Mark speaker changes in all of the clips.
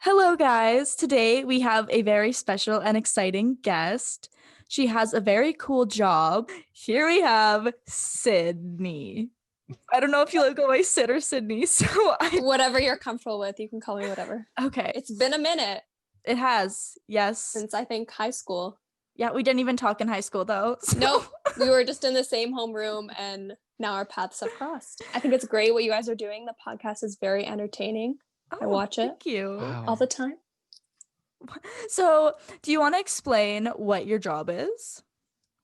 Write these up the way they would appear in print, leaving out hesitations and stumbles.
Speaker 1: Hello, guys. Today we have a very special and exciting guest. She has a very cool job. Here we have Sydney. I don't know if you go by Sid or Sydney,
Speaker 2: Whatever you're comfortable with, you can call me whatever.
Speaker 1: Okay.
Speaker 2: It's been a minute.
Speaker 1: It has, yes.
Speaker 2: Since I think high school.
Speaker 1: Yeah, we didn't even talk in high school though.
Speaker 2: Nope. We were just in the same homeroom and now our paths have crossed. I think it's great what you guys are doing. The podcast is very entertaining. I watch it.
Speaker 1: Thank you.
Speaker 3: Wow.
Speaker 2: All the time.
Speaker 1: So, do you want to explain what your job is?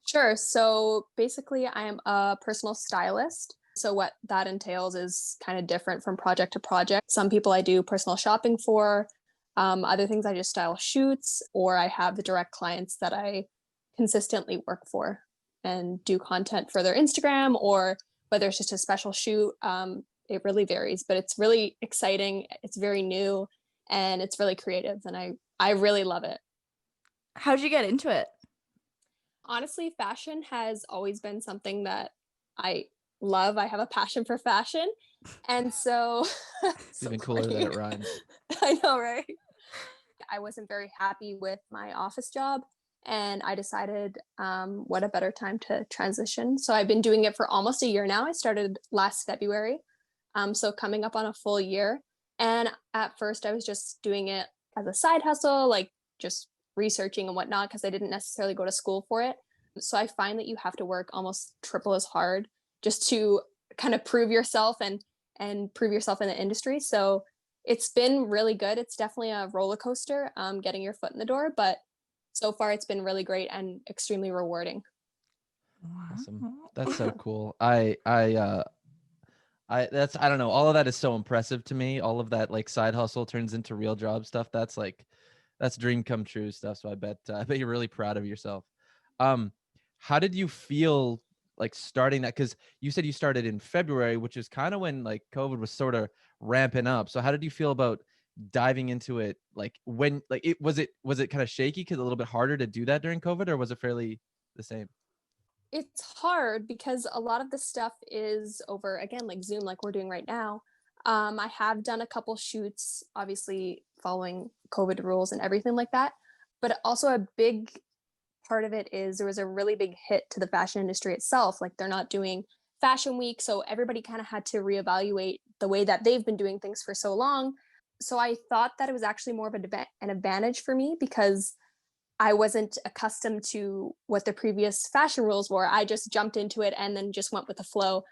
Speaker 2: Sure. So basically, I am a personal stylist. So what that entails is kind of different from project to project. Some people I do personal shopping for. Other things I just style shoots, or I have the direct clients that I consistently work for and do content for their Instagram, or whether it's just a special shoot. It really varies, but it's really exciting. It's very new and it's really creative, and I really love it.
Speaker 1: How'd you get into it?
Speaker 2: Honestly, fashion has always been something that I love. I have a passion for fashion. And so
Speaker 3: it's even cooler that it rhymes.
Speaker 2: I know, right? I wasn't very happy with my office job, and I decided what a better time to transition. So I've been doing it for almost a year now. I started last February. So coming up on a full year. And at first I was just doing it as a side hustle, like just researching and whatnot, because I didn't necessarily go to school for it. So I find that you have to work almost triple as hard just to kind of prove yourself and prove yourself in the industry. So it's been really good. It's definitely a roller coaster, getting your foot in the door, but so far it's been really great and extremely rewarding.
Speaker 3: Awesome. That's so cool. I don't know. All of that is so impressive to me. All of that like side hustle turns into real job stuff. That's dream come true stuff. So I bet you're really proud of yourself. How did you feel like starting that? Because you said you started in February, which is kind of when like COVID was sort of ramping up. So how did you feel about diving into it? Like when like it was kind of shaky because a little bit harder to do that during COVID, or was it fairly the same?
Speaker 2: It's hard because a lot of the stuff is over, again, like Zoom, like we're doing right now. I have done a couple shoots, obviously following COVID rules and everything like that. But also a big part of it is there was a really big hit to the fashion industry itself. Like they're not doing fashion week. So everybody kind of had to reevaluate the way that they've been doing things for so long. So I thought that it was actually more of an advantage for me because I wasn't accustomed to what the previous fashion rules were. I just jumped into it and then just went with the flow.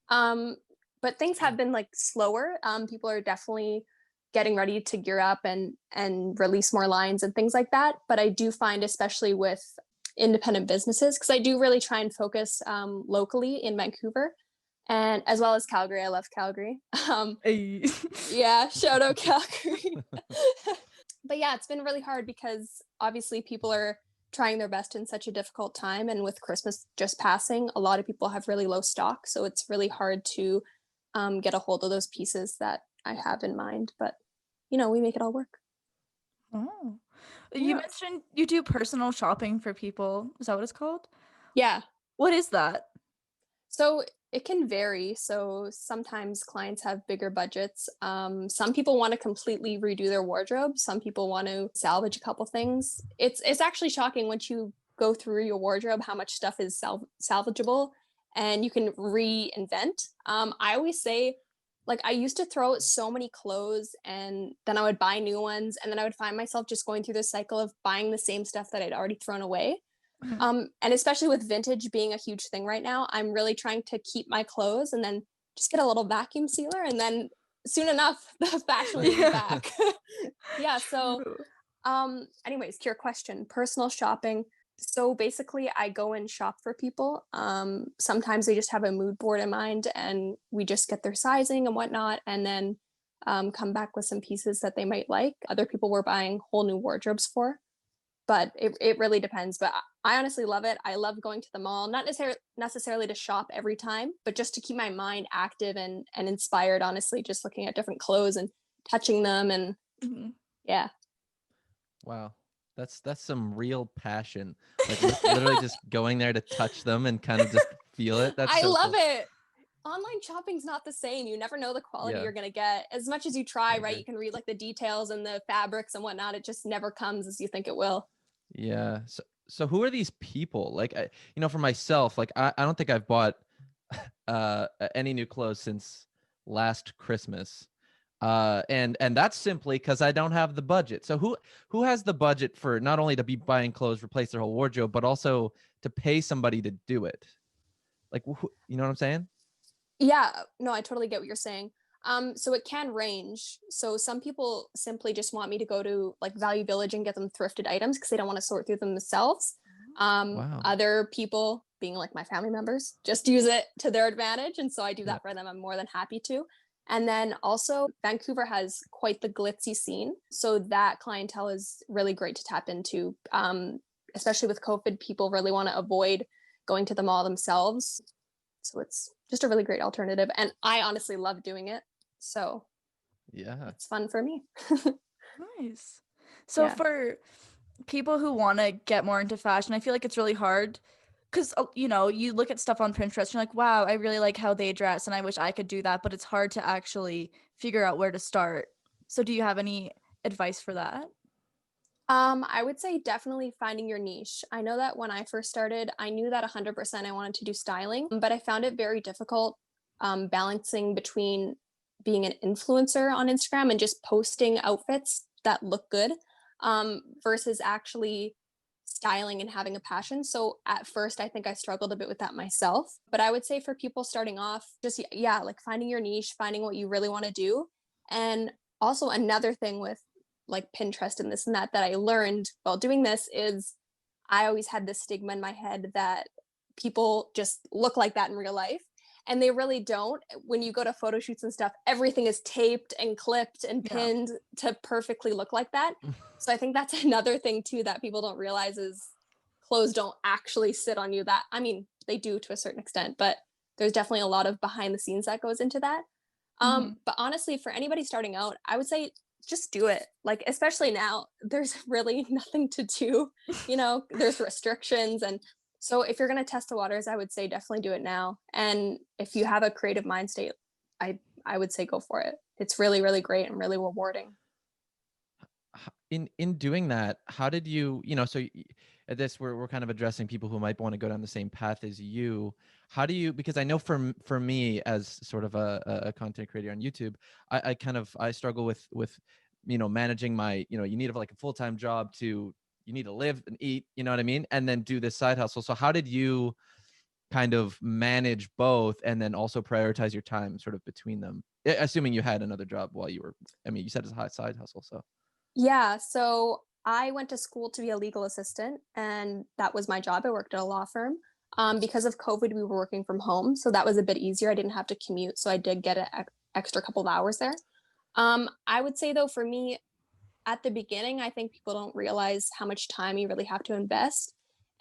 Speaker 2: But things have been like slower. People are definitely getting ready to gear up and release more lines and things like that. But I do find, especially with independent businesses, because I do really try and focus locally in Vancouver, and as well as Calgary. I love Calgary. Yeah, shout out Calgary. But yeah, it's been really hard because obviously people are trying their best in such a difficult time. And with Christmas just passing, a lot of people have really low stock. So it's really hard to get a hold of those pieces that I have in mind. But, we make it all work.
Speaker 1: Oh,
Speaker 2: Yeah.
Speaker 1: You mentioned you do personal shopping for people. Is that what it's called?
Speaker 2: Yeah.
Speaker 1: What is that?
Speaker 2: So it can vary. So sometimes clients have bigger budgets. Some people want to completely redo their wardrobe. Some people want to salvage a couple things. It's actually shocking once you go through your wardrobe how much stuff is salvageable and you can reinvent. I always say, like, I used to throw out so many clothes and then I would buy new ones, and then I would find myself just going through this cycle of buying the same stuff that I'd already thrown away. And especially with vintage being a huge thing right now, I'm really trying to keep my clothes and then just get a little vacuum sealer, and then soon enough the fashion will be back. Yeah. So anyways, to your question, personal shopping. So basically I go and shop for people. Sometimes they just have a mood board in mind and we just get their sizing and whatnot, and then come back with some pieces that they might like. Other people we're buying whole new wardrobes for. But it really depends. But I honestly love it. I love going to the mall, not necessarily to shop every time, but just to keep my mind active and inspired, honestly, just looking at different clothes and touching them. And yeah.
Speaker 3: Wow. That's some real passion. Like literally just going there to touch them and kind of just feel it.
Speaker 2: I love it. online shopping's not the same. You never know the quality
Speaker 3: Yeah,
Speaker 2: you're going to get. As much as you
Speaker 3: I
Speaker 2: try, right?
Speaker 3: agree.
Speaker 2: You can read like the details and the fabrics and whatnot. It just never comes as you think it will.
Speaker 3: Yeah. So who are these people? Like, for myself, like I don't think I've bought any new clothes since last Christmas. And that's simply because I don't have the budget. So who has the budget for not only to be buying clothes, replace their whole wardrobe, but also to pay somebody to do it? Like, you know what I'm saying?
Speaker 2: Yeah, no, I totally get what you're saying. So it can range. So some people simply just want me to go to like Value Village and get them thrifted items because they don't want to sort through them themselves.
Speaker 3: Wow.
Speaker 2: Other people, being like my family members, just use it to their advantage. And so I do
Speaker 3: Yeah.
Speaker 2: that for them. I'm more than happy to. And then also, Vancouver has quite the glitzy scene. So that clientele is really great to tap into. Especially with COVID, people really want to avoid going to the mall themselves. So it's just a really great alternative. And I honestly love doing it. So
Speaker 3: Yeah.
Speaker 2: it's fun for me.
Speaker 1: Nice. So
Speaker 2: Yeah.
Speaker 1: for people who want to get more into fashion, I feel like it's really hard because, you look at stuff on Pinterest, you're like, wow, I really like how they dress and I wish I could do that, but it's hard to actually figure out where to start. So do you have any advice for that?
Speaker 2: I would say definitely finding your niche. I know that when I first started, I knew that 100% I wanted to do styling, but I found it very difficult balancing between being an influencer on Instagram and just posting outfits that look good versus actually styling and having a passion. So at first, I think I struggled a bit with that myself. But I would say for people starting off, just, yeah, like finding your niche, finding what you really want to do. And also, another thing with like Pinterest and this and that I learned while doing this is I always had this stigma in my head that people just look like that in real life. And they really don't. When you go to photo shoots and stuff, everything is taped and clipped and
Speaker 1: Yeah.
Speaker 2: pinned to perfectly look like that. So I think that's another thing too that people don't realize is clothes don't actually sit on you. That, I mean, they do to a certain extent, but there's definitely a lot of behind the scenes that goes into that.
Speaker 1: Mhm.
Speaker 2: But honestly, for anybody starting out, I would say just do it. Like, especially now, there's really nothing to do. There's restrictions. And so if you're going to test the waters, I would say definitely do it now. And if you have a creative mind state, I would say go for it. It's really, really great and really rewarding.
Speaker 3: In doing that, how did you, at this we're kind of addressing people who might want to go down the same path as you. How do you, because I know for me as sort of a content creator on YouTube, I struggle with managing my, you need like a full-time job to, you need to live and eat, you know what I mean, and then do this side hustle. So how did you kind of manage both and then also prioritize your time sort of between them, assuming you had another job while you were, I mean, you said it's a high side hustle, so.
Speaker 2: Yeah, so I went to school to be a legal assistant, and that was my job. I worked at a law firm. Because of COVID, we were working from home, so that was a bit easier. I didn't have to commute, so I did get an extra couple of hours there. I would say though, for me, at the beginning, I think people don't realize how much time you really have to invest,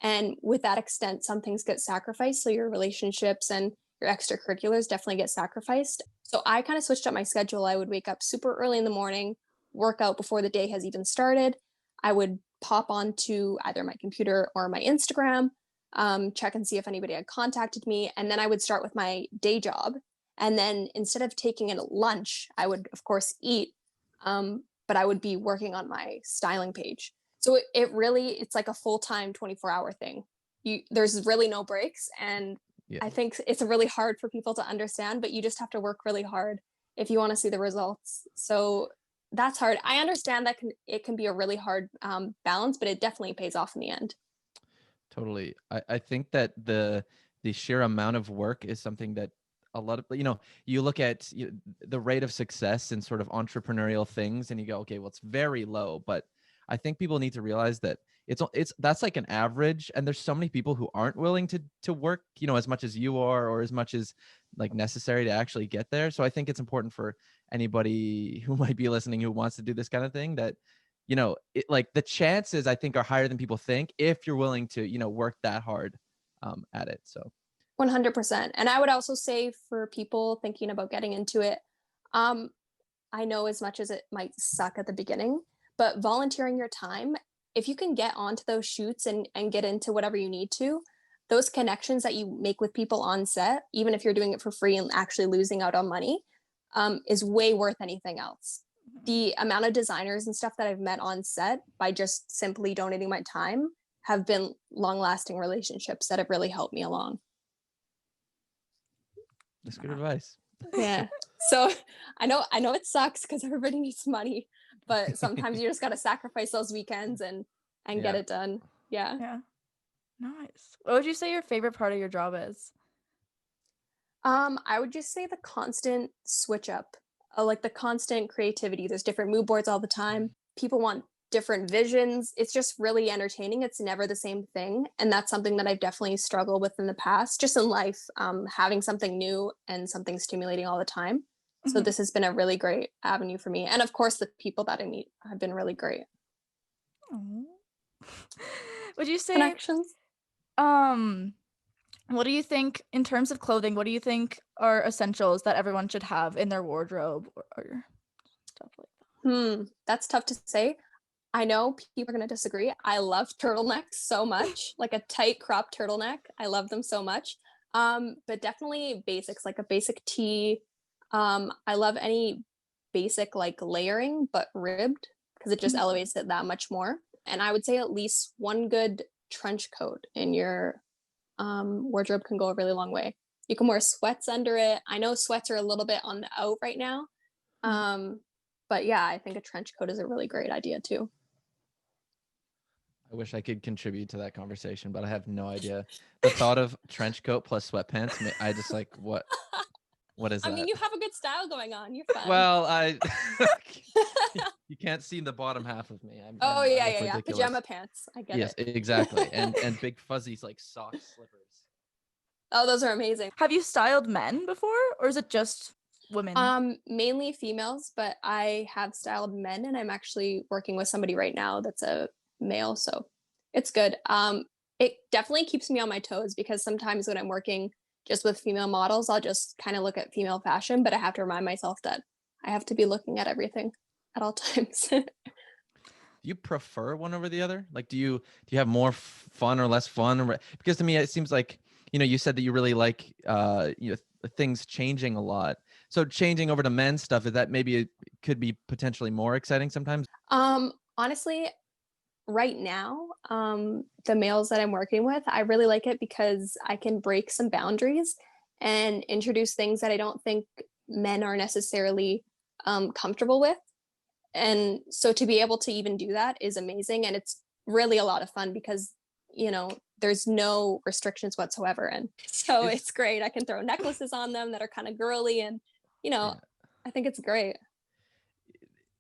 Speaker 2: and with that extent, some things get sacrificed. So your relationships and your extracurriculars definitely get sacrificed. So I kind of switched up my schedule. I would wake up super early in the morning, work out before the day has even started. I would pop onto either my computer or my Instagram, check and see if anybody had contacted me. And then I would start with my day job. And then instead of taking a lunch, I would, of course, eat, but I would be working on my styling page. So it's like a full-time 24-hour thing. There's really no breaks. And
Speaker 3: Yeah.
Speaker 2: I think it's really hard for people to understand, but you just have to work really hard if you want to see the results. So that's hard. I understand that it can be a really hard balance, but it definitely pays off in the end.
Speaker 3: Totally. I think that the sheer amount of work is something that a lot of, you look at the rate of success in sort of entrepreneurial things and you go, okay, well, it's very low. But I think people need to realize that that's like an average. And there's so many people who aren't willing to work, as much as you are, or as much as like necessary to actually get there. So I think it's important for anybody who might be listening who wants to do this kind of thing that like the chances I think are higher than people think if you're willing to, work that hard at it. So
Speaker 2: 100%. And I would also say for people thinking about getting into it, um, I know as much as it might suck at the beginning, but volunteering your time, if you can get onto those shoots and get into whatever you need to, those connections that you make with people on set, even if you're doing it for free and actually losing out on money, is way worth anything else. The amount of designers and stuff that I've met on set by just simply donating my time have been long-lasting relationships that have really helped me along.
Speaker 3: That's good advice.
Speaker 2: Yeah. So I know it sucks because everybody needs money, but sometimes you just got to sacrifice those weekends and get it done. Yeah.
Speaker 1: Yeah. Nice. What would you say your favorite part of your job is?
Speaker 2: I would just say the constant switch up, like the constant creativity. There's different mood boards all the time. People want different visions. It's just really entertaining. It's never the same thing. And that's something that I've definitely struggled with in the past, just in life, having something new and something stimulating all the time. So this has been a really great avenue for me. And of course, the people that I meet have been really great.
Speaker 1: Would you say
Speaker 2: Connections?
Speaker 1: what do you think in terms of clothing? What do you think are essentials that everyone should have in their wardrobe or stuff like that?
Speaker 2: That's tough to say. I know people are going to disagree. I love turtlenecks so much, like a tight crop turtleneck. I love them so much. But definitely basics, like a basic tee. I love any basic like layering, but ribbed, because it just elevates it that much more. And I would say at least one good trench coat in your wardrobe can go a really long way. You can wear sweats under it. I know sweats are a little bit on the out right now. But yeah, I think a trench coat is a really great idea too.
Speaker 3: I wish I could contribute to that conversation, but I have no idea. The thought of trench coat plus sweatpants, I just like, what is that?
Speaker 2: I mean, you have a good style going on. You're fine.
Speaker 3: Well, you can't see the bottom half of me. I'm
Speaker 2: yeah.
Speaker 3: ridiculous.
Speaker 2: Pajama pants. I get
Speaker 3: it. Yes, exactly. And big fuzzy like sock slippers.
Speaker 2: Oh, those are amazing.
Speaker 1: Have you styled men before, or is it just women?
Speaker 2: Mainly females, but I have styled men, and I'm actually working with somebody right now that's a male, so it's good. It definitely keeps me on my toes, because sometimes when I'm working just with female models, I'll just kind of look at female fashion, but I have to remind myself that I have to be looking at everything at all times.
Speaker 3: Do you prefer one over the other? Like, do you have more fun or less fun? Because to me, it seems like, you said that you really like, things changing a lot. So changing over to men's stuff, is that maybe it could be potentially more exciting sometimes?
Speaker 2: Honestly, right now, the males that I'm working with, I really like it because I can break some boundaries and introduce things that I don't think men are necessarily comfortable with. And so to be able to even do that is amazing. And it's really a lot of fun because, there's no restrictions whatsoever. And so it's great. I can throw necklaces on them that are kind of girly, and, I think it's great.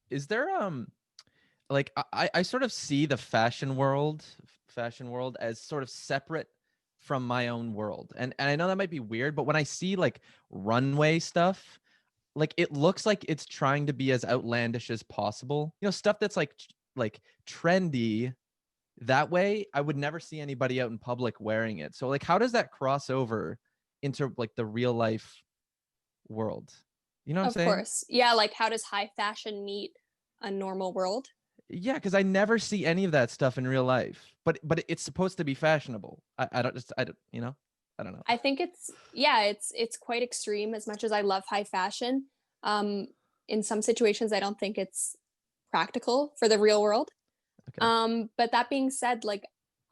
Speaker 3: Is there, like, I sort of see the fashion world as sort of separate from my own world. And I know that might be weird, but when I see like runway stuff, like it looks like it's trying to be as outlandish as possible. Stuff that's like trendy. That way, I would never see anybody out in public wearing it. So like, how does that cross over into like the real life world? You know what I'm saying?
Speaker 2: Of course. Yeah, like how does high fashion meet a normal world?
Speaker 3: Yeah, because I never see any of that stuff in real life. But it's supposed to be fashionable. I don't know.
Speaker 2: I think it's quite extreme. As much as I love high fashion, in some situations I don't think it's practical for the real world. Okay. But that being said, like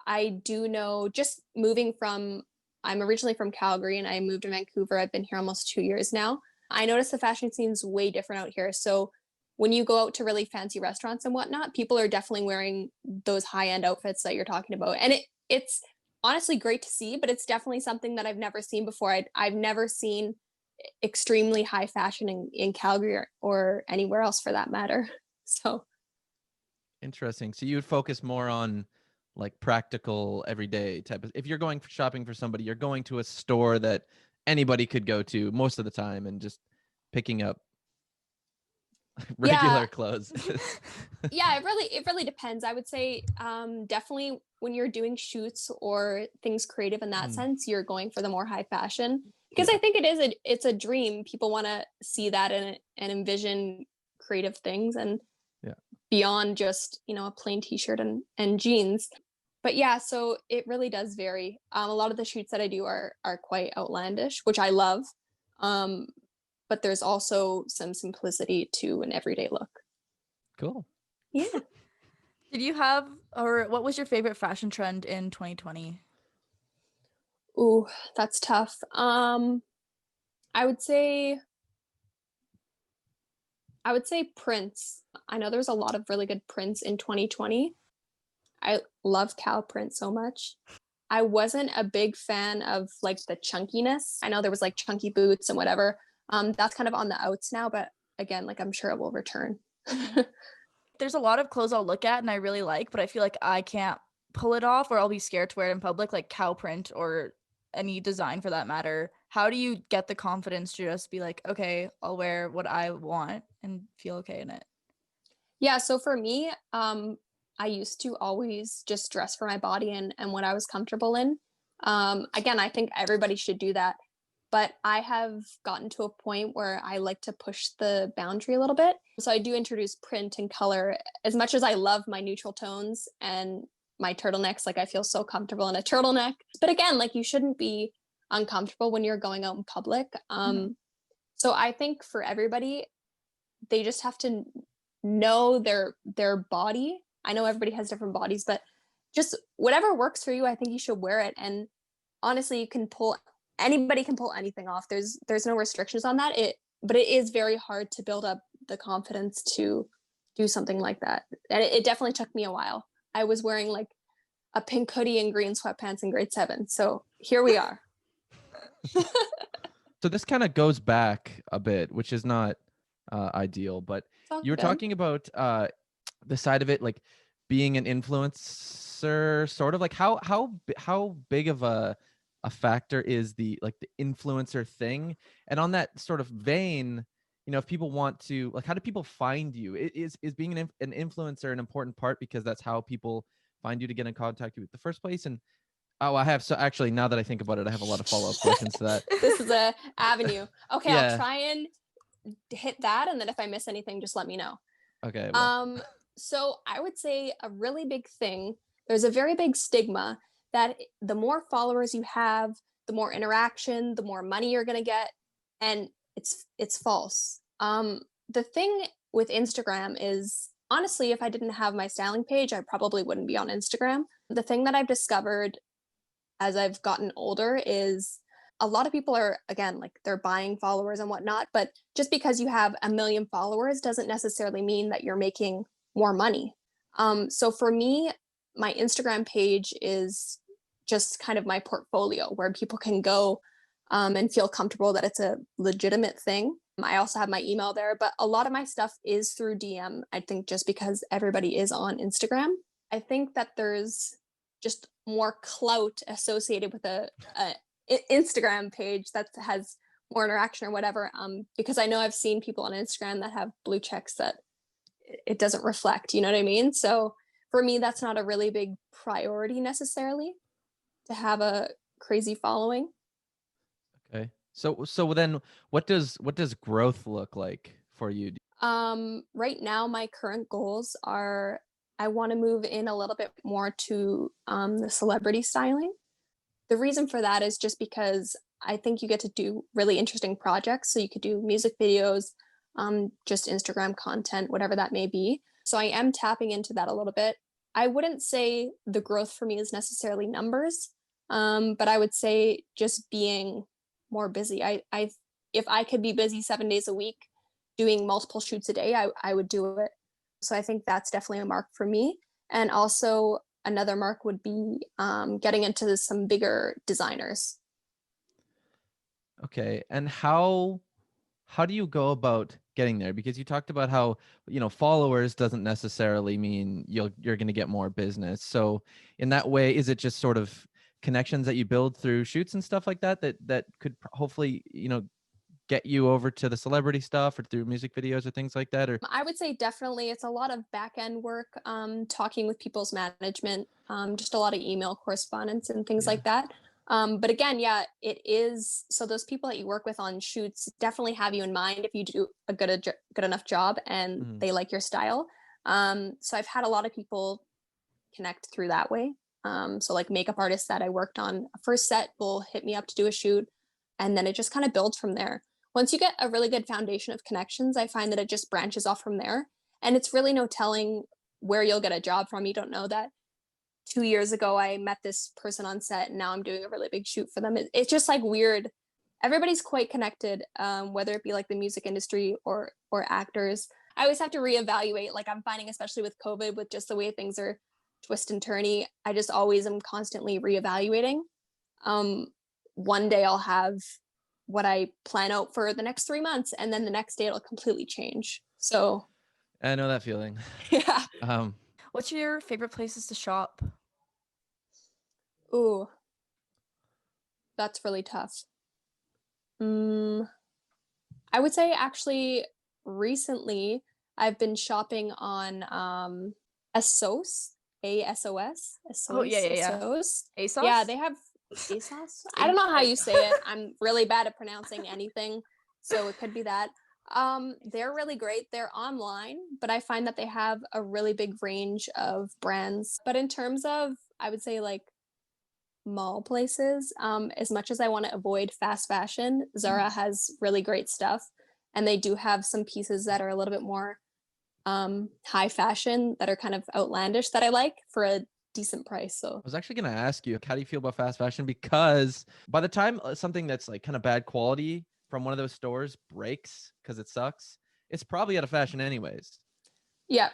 Speaker 2: I do know, just I'm originally from Calgary and I moved to Vancouver. I've been here almost 2 years now. I noticed the fashion scene's way different out here. So when you go out to really fancy restaurants and whatnot, people are definitely wearing those high-end outfits that you're talking about. And it's honestly great to see, but it's definitely something that I've never seen before. I've never seen extremely high fashion in Calgary or anywhere else for that matter. So
Speaker 3: interesting. So you would focus more on like practical everyday type of, if you're going shopping for somebody, you're going to a store that anybody could go to most of the time and just picking up regular clothes.
Speaker 2: Yeah, it really depends. I would say definitely when you're doing shoots or things creative in that sense, you're going for the more high fashion, because I think it's a dream. People want to see that and envision creative things and beyond just a plain t-shirt and jeans. But yeah, so it really does vary. A lot of the shoots that I do are quite outlandish, which I love. Um, but there's also some simplicity to an everyday look.
Speaker 3: Cool.
Speaker 2: Yeah.
Speaker 1: Did you have, or what was your favorite fashion trend in 2020?
Speaker 2: Ooh, that's tough. I would say prints. I know there's a lot of really good prints in 2020. I love cow print so much. I wasn't a big fan of like the chunkiness. I know there was like chunky boots and whatever. That's kind of on the outs now, but again, like I'm sure it will return.
Speaker 1: There's a lot of clothes I'll look at and I really like, but I feel like I can't pull it off or I'll be scared to wear it in public, like cow print or any design for that matter. How do you get the confidence to just be like, okay, I'll wear what I want and feel okay in it?
Speaker 2: Yeah, so for me, I used to always just dress for my body and what I was comfortable in. Again, I think everybody should do that. But I have gotten to a point where I like to push the boundary a little bit. So I do introduce print and color. As much as I love my neutral tones and my turtlenecks, like I feel so comfortable in a turtleneck. But again, like you shouldn't be uncomfortable when you're going out in public. So I think for everybody, they just have to know their body. I know everybody has different bodies, but just whatever works for you, I think you should wear it. And honestly, you can pull anybody can pull anything off. There's no restrictions on that. But it is very hard to build up the confidence to do something like that. And it definitely took me a while. I was wearing like a pink hoodie and green sweatpants in grade 7. So here we are.
Speaker 3: So this kind of goes back a bit, which is not ideal, but you were talking about the side of it, like being an influencer, sort of like how big of a factor is the influencer thing? And on that sort of vein, if people want to, like, how do people find you? Is being an influencer an important part because that's how people find you to get in contact with you in the first place? And I have, so actually, now that I think about it, I have a lot of follow-up questions to that.
Speaker 2: This is a avenue. Okay,
Speaker 3: Yeah.
Speaker 2: I'll try and hit that, and then if I miss anything, just let me know.
Speaker 3: Okay. Well.
Speaker 2: So I would say a really big thing, there's a very big stigma that the more followers you have, the more interaction, the more money you're going to get, and it's false. The thing with Instagram is, honestly, if I didn't have my styling page, I probably wouldn't be on Instagram. The thing that I've discovered as I've gotten older is a lot of people are, again, like they're buying followers and whatnot, but just because you have a million followers doesn't necessarily mean that you're making more money. So for me, my Instagram page is just kind of my portfolio where people can go and feel comfortable that it's a legitimate thing. I also have my email there, but a lot of my stuff is through DM, I think, just because everybody is on Instagram. I think that there's just more clout associated with a Instagram page that has more interaction or whatever. Because I know I've seen people on Instagram that have blue checks that it doesn't reflect, you know what I mean? So for me, that's not a really big priority necessarily to have a crazy following.
Speaker 3: Okay. So then what does growth look like for you?
Speaker 2: Right now my current goals are I want to move in a little bit more to the celebrity styling. The reason for that is just because I think you get to do really interesting projects. So you could do music videos, just Instagram content, whatever that may be. So I am tapping into that a little bit. I wouldn't say the growth for me is necessarily numbers, but I would say just being more busy. If I could be busy 7 days a week doing multiple shoots a day, I would do it. So I think that's definitely a mark for me. And also another mark would be getting into some bigger designers.
Speaker 3: Okay. And how do you go about getting there? Because you talked about how, followers doesn't necessarily mean you're going to get more business. So in that way, is it just sort of connections that you build through shoots and stuff like that could hopefully, get you over to the celebrity stuff or through music videos or things like that? Or
Speaker 2: I would say definitely it's a lot of back end work, talking with people's management, just a lot of email correspondence and things like that. But again, yeah, it is. So those people that you work with on shoots definitely have you in mind if you do a good enough job and they like your style. So I've had a lot of people connect through that way. So like makeup artists that I worked on, a first set will hit me up to do a shoot, and then it just kind of builds from there. Once you get a really good foundation of connections, I find that it just branches off from there. And it's really no telling where you'll get a job from. You don't know that 2 years ago I met this person on set and now I'm doing a really big shoot for them. It's just like weird. Everybody's quite connected, whether it be like the music industry or actors. I always have to reevaluate. Like I'm finding, especially with COVID, with just the way things are twist and turny, I just always am constantly reevaluating. One day I'll have what I plan out for the next 3 months, and then the next day it'll completely change. So
Speaker 3: I know that feeling.
Speaker 2: yeah.
Speaker 1: What's your favorite places to shop?
Speaker 2: Ooh, that's really tough. I would say actually recently I've been shopping on ASOS, ASOS,
Speaker 1: Oh, yeah.
Speaker 2: ASOS.
Speaker 1: ASOS?
Speaker 2: Yeah, they have ASOS. I don't know how you say it. I'm really bad at pronouncing anything, so it could be that. They're really great. They're online, but I find that they have a really big range of brands. But in terms of, I would say like mall places, as much as I want to avoid fast fashion, Zara has really great stuff, and they do have some pieces that are a little bit more high fashion that are kind of outlandish that I like for a decent price. So
Speaker 3: I was actually going to ask you, how do you feel about fast fashion? Because by the time something that's like kind of bad quality from one of those stores breaks because it sucks, it's probably out of fashion anyways.
Speaker 2: yeah.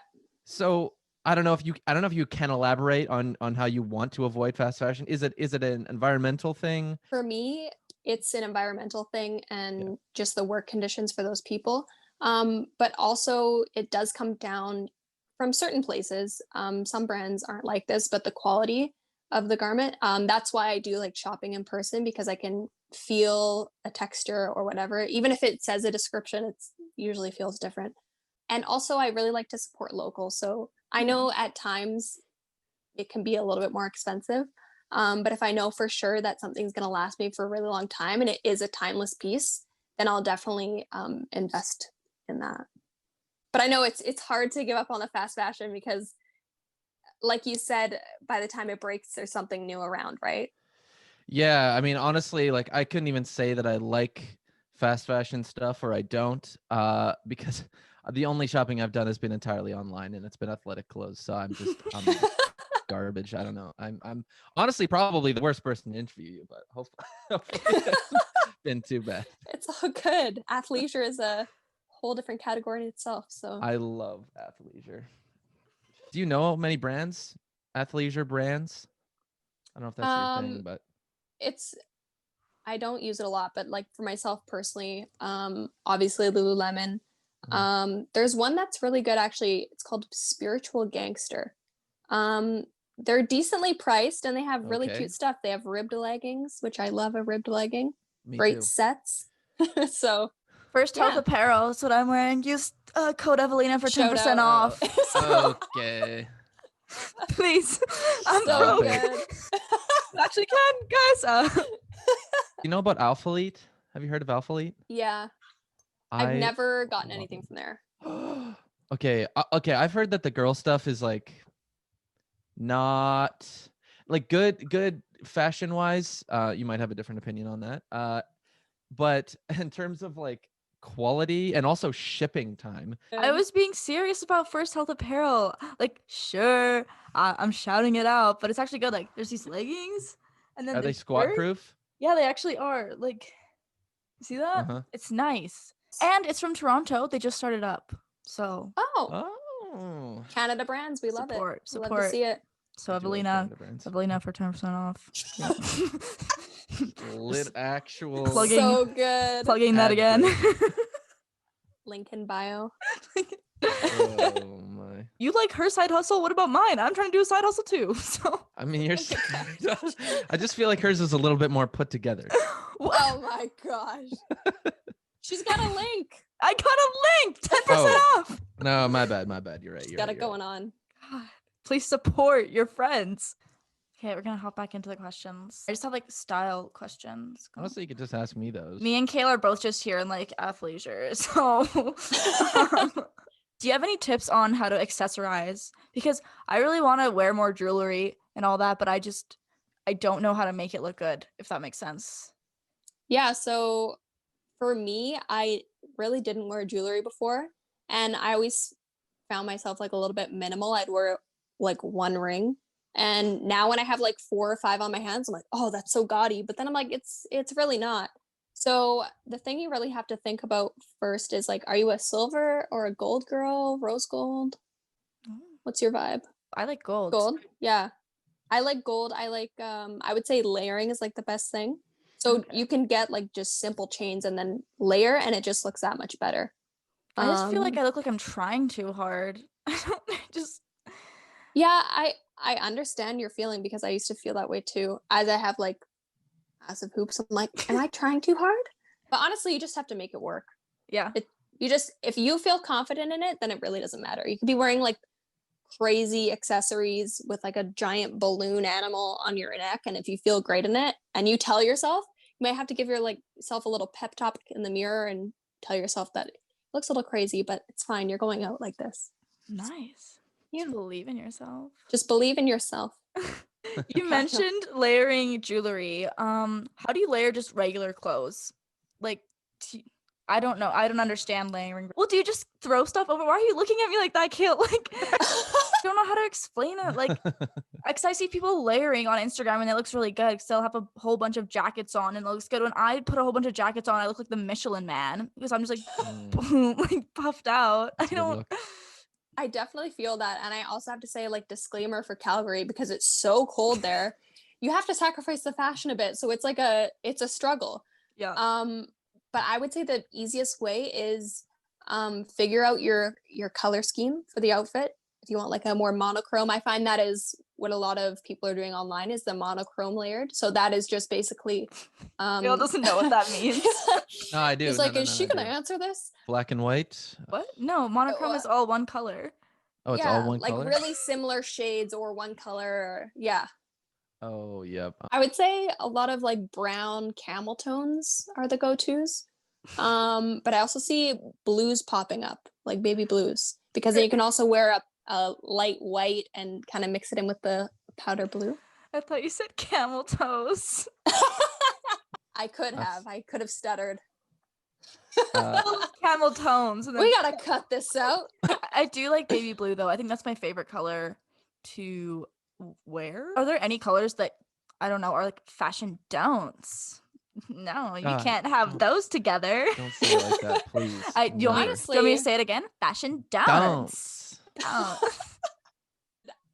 Speaker 3: So I don't know if you can elaborate on how you want to avoid fast fashion. Is it an environmental thing?
Speaker 2: For me, it's an environmental thing and just the work conditions for those people. But also it does come down from certain places. Some brands aren't like this, but the quality of the garment. That's why I do like shopping in person, because I can feel a texture or whatever. Even if it says a description, it's usually feels different. And also I really like to support local. So I know at times it can be a little bit more expensive. But if I know for sure that something's going to last me for a really long time and it is a timeless piece, then I'll definitely invest in that. But I know it's hard to give up on the fast fashion because, like you said, by the time it breaks, there's something new around, right?
Speaker 3: Yeah, I mean, honestly, like I couldn't even say that I like fast fashion stuff or I don't, because the only shopping I've done has been entirely online, and it's been athletic clothes. So I'm garbage. I don't know. I'm honestly probably the worst person to interview you, but hopefully it hasn't been too bad.
Speaker 2: It's all good. Athleisure is a whole different category in itself. So
Speaker 3: I love athleisure. Do you know many brands, athleisure brands? I don't know if that's your thing, but
Speaker 2: it's I don't use it a lot, but like for myself personally, obviously Lululemon. There's one that's really good actually. It's called Spiritual Gangster. They're decently priced and they have really cute stuff. They have ribbed leggings, which I love a ribbed legging.
Speaker 3: Me
Speaker 2: Great
Speaker 3: too.
Speaker 2: sets. So
Speaker 1: First Health Apparel. That's what I'm wearing. Use code Evelina for 10% off.
Speaker 3: Okay.
Speaker 1: Please. I'm
Speaker 2: so
Speaker 1: broke.
Speaker 2: good.
Speaker 1: Actually can, guys.
Speaker 3: You know about Alphalete? Have you heard of Alphalete?
Speaker 2: Yeah. I've never gotten anything from there.
Speaker 3: Okay. Okay. I've heard that the girl stuff is like not like good fashion wise. You might have a different opinion on that. But in terms of like quality and also shipping time,
Speaker 1: I was being serious about First Health Apparel. Like, sure, I'm shouting it out, but it's actually good. Like, there's these leggings, and then
Speaker 3: are they squat proof?
Speaker 1: Yeah, they actually are. Like, you see that? It's nice, and it's from Toronto. They just started up, so
Speaker 3: oh,
Speaker 2: Canada brands, we love it.
Speaker 1: Support.
Speaker 2: Love to see it.
Speaker 1: So Evelina for 10% off.
Speaker 3: Actual
Speaker 2: so good.
Speaker 1: Plugging that again.
Speaker 2: Link in bio.
Speaker 3: Oh my.
Speaker 1: You like her side hustle? What about mine? I'm trying to do a side hustle too. So
Speaker 3: I mean, I just feel like hers is a little bit more put together.
Speaker 2: Oh my gosh. She's got a link.
Speaker 1: I got a link. 10% off.
Speaker 3: No, my bad. You're right.
Speaker 2: She's got it going on.
Speaker 1: God, please support your friends. Okay, we're gonna hop back into the questions. I just have like style questions.
Speaker 3: Honestly, you could just ask me those.
Speaker 1: Me and Kale are both just here in like athleisure, so Do you have any tips on how to accessorize? Because I really want to wear more jewelry and all that, but I don't know how to make it look good, if that makes sense.
Speaker 2: Yeah, so for me, I really didn't wear jewelry before, and I always found myself like a little bit minimal. I'd wear like one ring. And now when I have like 4 or 5 on my hands, I'm like, oh, that's so gaudy. But then I'm like, it's really not. So the thing you really have to think about first is like, are you a silver or a gold girl? Rose gold?
Speaker 1: Mm.
Speaker 2: What's your vibe?
Speaker 1: I like gold.
Speaker 2: Gold? Yeah. I like gold. I like I would say layering is like the best thing. So
Speaker 1: Okay.
Speaker 2: you can get like just simple chains and then layer and it just looks that much better.
Speaker 1: I just feel like
Speaker 2: Um
Speaker 1: I look like I'm trying too hard. I don't just
Speaker 2: yeah, I understand your feeling because I used to feel that way too. As I have like massive hoops, I'm like, am I trying too hard? But honestly, you just have to make it work.
Speaker 1: yeah.
Speaker 2: You just if you feel confident in it, then it really doesn't matter. You could be wearing like crazy accessories with like a giant balloon animal on your neck, and if you feel great in it and you tell yourself, you might have to give your like self a little pep talk in the mirror and tell yourself that it looks a little crazy, but it's fine. You're going out like this.
Speaker 1: Nice.
Speaker 2: Yeah.
Speaker 1: Just believe in yourself.
Speaker 2: Just believe in yourself.
Speaker 1: You mentioned layering jewelry. How do you layer just regular clothes? Like, I don't know. I don't understand layering. Well, do you just throw stuff over? Why are you looking at me like that, Kale? Like, I don't know how to explain it. Like, because I see people layering on Instagram and it looks really good because they'll have a whole bunch of jackets on and it looks good. When I put a whole bunch of jackets on, I look like the Michelin Man because I'm just like, boom, like puffed out.
Speaker 3: That's a good look.
Speaker 2: I definitely feel that. And I also have to say, like, disclaimer for Calgary, because it's so cold there, you have to sacrifice the fashion a bit. So it's like it's a struggle.
Speaker 1: Yeah.
Speaker 2: But I would say the easiest way is figure out your color scheme for the outfit. If you want like a more monochrome, I find that is what a lot of people are doing online is the monochrome layered. So that is just basically
Speaker 1: Kale doesn't know what that means.
Speaker 3: No, I do.
Speaker 2: He's like,
Speaker 3: no,
Speaker 2: is she
Speaker 3: I
Speaker 2: gonna
Speaker 3: do.
Speaker 2: answer this?
Speaker 3: Black and white.
Speaker 1: What? No, monochrome is all one color.
Speaker 3: Oh, it's
Speaker 2: Yeah,
Speaker 3: all one
Speaker 2: like
Speaker 3: color.
Speaker 2: really similar shades or one color. Or, yeah.
Speaker 3: Oh, yep.
Speaker 2: I would say a lot of like brown camel tones are the go-tos. But I also see blues popping up, like baby blues, because then you can also wear a light white and kind of mix it in with the powder blue.
Speaker 1: I thought you said camel toes.
Speaker 2: I could have stuttered.
Speaker 1: Camel tones. And then
Speaker 2: We gotta cut this out.
Speaker 1: I do like baby blue though. I think that's my favorite color to wear. Are there any colors that I don't know are like fashion don'ts? No, you can't have those together.
Speaker 3: Don't say it like that, please.
Speaker 1: Do you want me
Speaker 2: Honestly-
Speaker 1: to say it again? Fashion don'ts.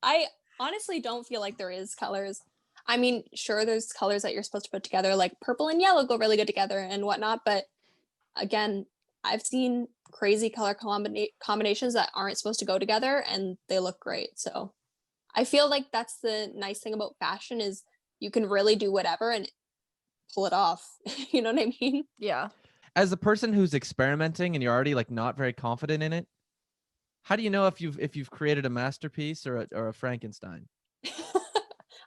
Speaker 2: I honestly don't feel like there is colors. I mean, sure, there's colors that you're supposed to put together, like purple and yellow go really good together and whatnot. But again, I've seen crazy color combinations that aren't supposed to go together and they look great. So I feel like that's the nice thing about fashion is you can really do whatever and pull it off. You know what I mean?
Speaker 1: Yeah.
Speaker 3: As a person who's experimenting and you're already like not very confident in it, how do you know if you've created a masterpiece or a Frankenstein?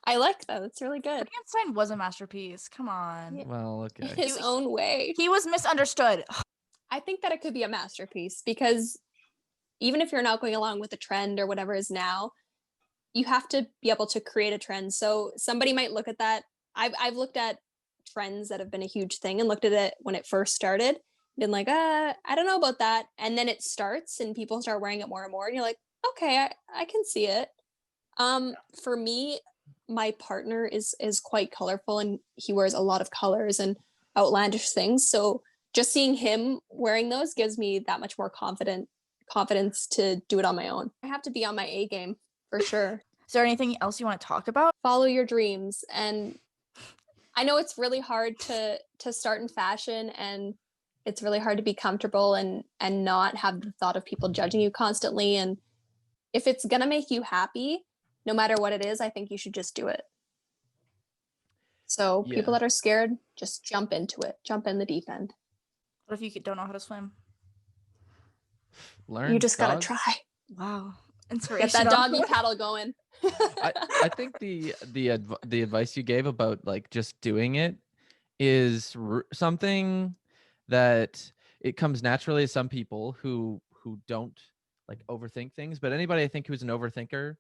Speaker 2: I like that. That's really good.
Speaker 1: Frankenstein was a masterpiece. Come on.
Speaker 2: Yeah.
Speaker 3: Well, okay.
Speaker 2: His own way.
Speaker 1: He was misunderstood.
Speaker 2: I think that it could be a masterpiece because even if you're not going along with the trend or whatever is now, you have to be able to create a trend. So somebody might look at that. I've looked at trends that have been a huge thing and looked at it when it first started, been like, I don't know about that. And then it starts and people start wearing it more and more. And you're like, okay, I can see it. For me, my partner is quite colorful and he wears a lot of colors and outlandish things. So just seeing him wearing those gives me that much more confidence to do it on my own. I have to be on my A game for sure.
Speaker 1: Is there anything else you want to talk about?
Speaker 2: Follow your dreams. And I know it's really hard to start in fashion and it's really hard to be comfortable and not have the thought of people judging you constantly. And if it's going to make you happy, no matter what it is, I think you should just do it. So people that are scared, just jump into it. Jump in the deep end.
Speaker 1: What if you don't know how to swim?
Speaker 3: Learn.
Speaker 2: You just got to try.
Speaker 1: Wow. Inspirational.
Speaker 2: Get that doggy paddle going.
Speaker 3: I think the advice you gave about like just doing it is something that it comes naturally to some people who don't like overthink things, but anybody I think who's an overthinker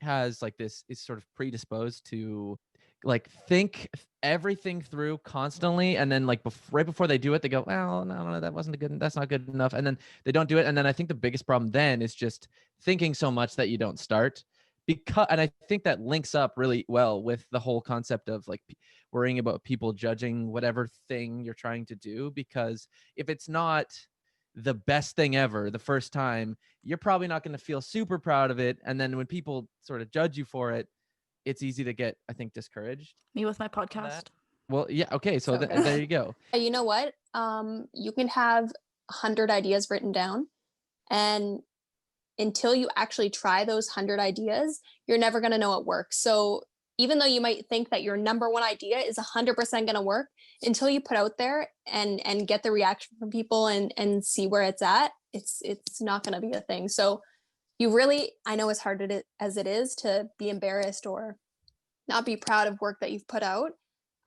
Speaker 3: has like this is sort of predisposed to like think everything through constantly, and then like right before they do it they go, well, no, that wasn't good, that's not good enough, and then they don't do it. And then I think the biggest problem then is just thinking so much that you don't start. Because, and I think that links up really well with the whole concept of like worrying about people judging whatever thing you're trying to do, because if it's not the best thing ever the first time, you're probably not going to feel super proud of it, and then when people sort of judge you for it, it's easy to get, I think, discouraged.
Speaker 1: Me with my podcast.
Speaker 3: Well, yeah, okay, so
Speaker 2: So good.
Speaker 3: there you go.
Speaker 2: You know what? You can have 100 ideas written down, and until you actually try those 100 ideas, you're never going to know it works. So even though you might think that your number one idea is 100% going to work, until you put out there and get the reaction from people and see where it's at, it's not going to be a thing. So you really, I know as hard as it is to be embarrassed or not be proud of work that you've put out,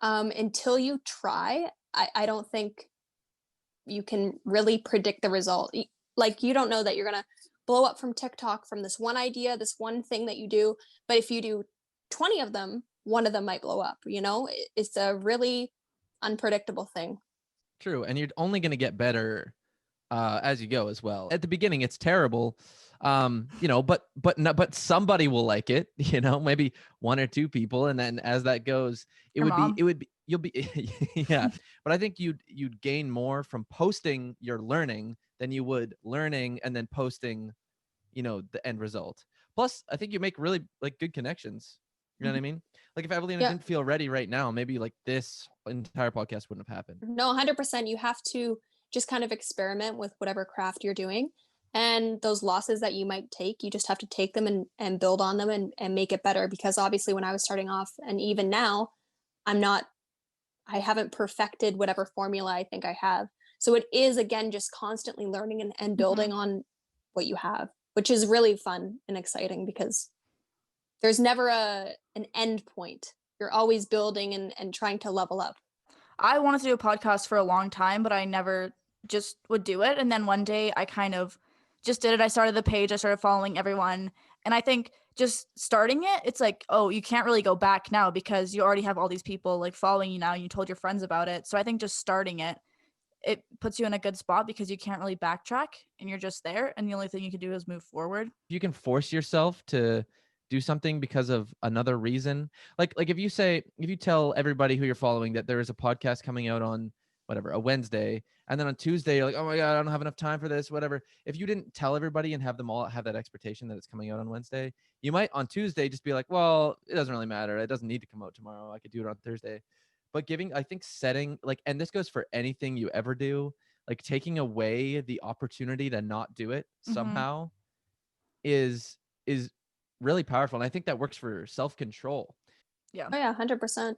Speaker 2: until you try, I don't think you can really predict the result. Like, you don't know that you're going to blow up from TikTok from this one idea, this one thing that you do. But if you do 20 of them, one of them might blow up, you know? It's a really unpredictable thing.
Speaker 3: True, and you're only going to get better as you go as well. At the beginning, it's terrible, you know, but somebody will like it, you know, maybe one or two people, and then as that goes, it would be you'll be yeah. But I think you'd gain more from posting your learning than you would learning and then posting, you know, the end result. Plus, I think you make really like good connections. You know what I mean? Like if Evelina didn't feel ready right now, maybe like this entire podcast wouldn't have happened.
Speaker 2: No, 100%. You have to just kind of experiment with whatever craft you're doing. And those losses that you might take, you just have to take them and build on them and make it better. Because obviously when I was starting off, and even now, I haven't perfected whatever formula I think I have. So it is, again, just constantly learning and building on what you have, which is really fun and exciting because there's never an end point. You're always building and trying to level up.
Speaker 1: I wanted to do a podcast for a long time, but I never just would do it. And then one day I kind of just did it. I started the page, I started following everyone. And I think just starting it, it's like, oh, you can't really go back now because you already have all these people like following you now. You told your friends about it. So I think just starting it puts you in a good spot because you can't really backtrack and you're just there. And the only thing you can do is move forward.
Speaker 3: You can force yourself to do something because of another reason. Like if you tell everybody who you're following that there is a podcast coming out on whatever, a Wednesday, and then on Tuesday you're like, oh my God, I don't have enough time for this, whatever. If you didn't tell everybody and have them all have that expectation that it's coming out on Wednesday, you might on Tuesday just be like, well, it doesn't really matter. It doesn't need to come out tomorrow. I could do it on Thursday. But I think setting like, and this goes for anything you ever do, like taking away the opportunity to not do it somehow is really powerful. And I think that works for self-control.
Speaker 1: Yeah.
Speaker 2: Oh yeah, 100%.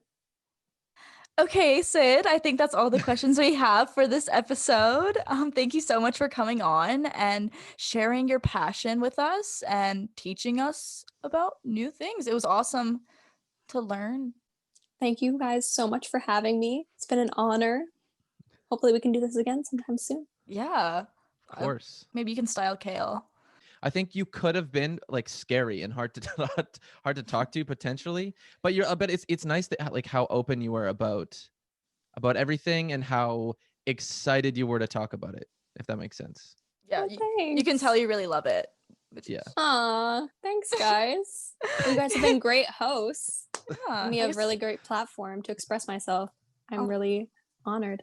Speaker 1: Okay, Sid, I think that's all the questions we have for this episode. Thank you so much for coming on and sharing your passion with us and teaching us about new things. It was awesome to learn.
Speaker 2: Thank you guys so much for having me. It's been an honor. Hopefully we can do this again sometime soon.
Speaker 1: Yeah.
Speaker 3: Of course.
Speaker 1: Maybe you can style Kale.
Speaker 3: I think you could have been like scary and hard to talk to potentially, but it's nice that like how open you were about everything and how excited you were to talk about it, if that makes sense.
Speaker 1: Yeah, you can tell you really love it.
Speaker 3: Yeah.
Speaker 2: Aw, thanks guys. You guys have been great hosts.
Speaker 1: Yeah,
Speaker 2: We have a really great platform to express myself. I'm really honored.